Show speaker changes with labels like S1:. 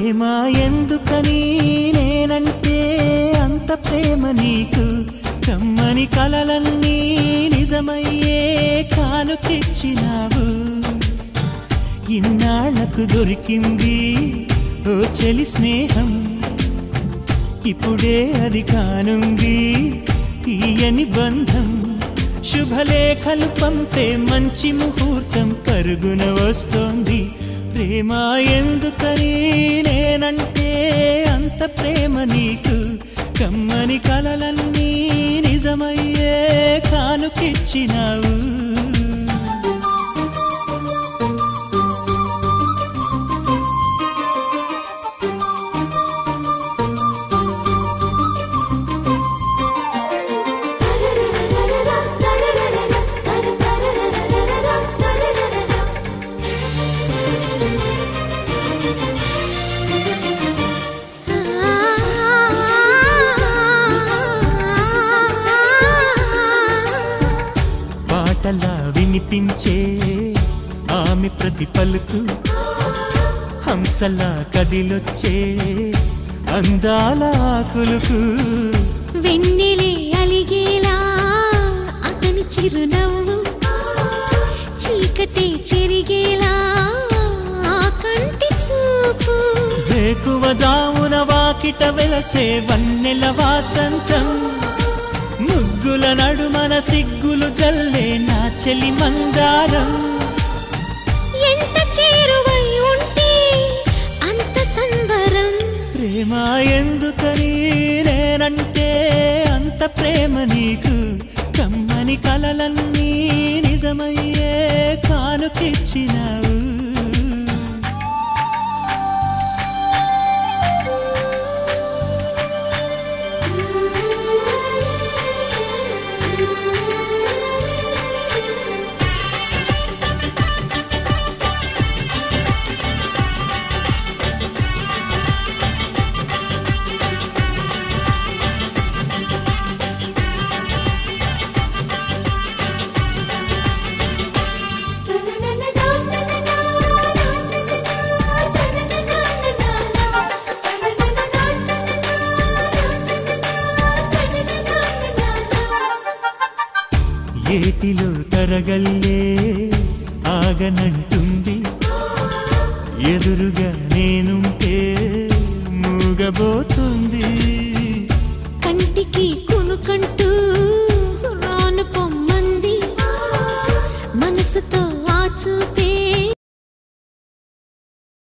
S1: ప్రేమ ఎందుకని నేనంటే అంత ప్రేమ నీకు కమ్మని కలలన్నీ నిజమయ్యే కానుకిచ్చినావు ఇన్నాళ్లకు దొరికింది ఓ చెలి స్నేహం ఇప్పుడే అది కానుంది తీయని బంధం శుభలేఖలు పంపే మంచి ముహూర్తం పరుగున వస్తోంది ప్రేమ ఎందుకని నేనంటే అంత ప్రేమ నీకు కమ్మని కలలన్నీ నిజమయ్యే కానుకిచ్చినావు పాటలా వినిపించే ఆమె ప్రతి పలుకు హంసలా కదిలొచ్చే అందాల కులుకు
S2: వెన్నెలే అలిగేలా అతని చిరునవ్వు చీకటే చెరిగేలా ఆ కంటి చూపు
S1: వేకువ జామున వాకిట వెలసే వన్నెల వాసంతం ముగ్గుల నడుమన సిగ్గులు జల్లే నా చెలి మందారం
S2: ఎంత చేరువై ఉంటే అంత సంబరం
S1: ప్రేమ ఎందుకని నేనంటే అంత ప్రేమ నీకు కమ్మని కలలన్నీ నిజమయ్యే కానుకిచ్చినావు ఏటిలో తరగల్లే ఆగనంటుంది ఎదురుగా నేను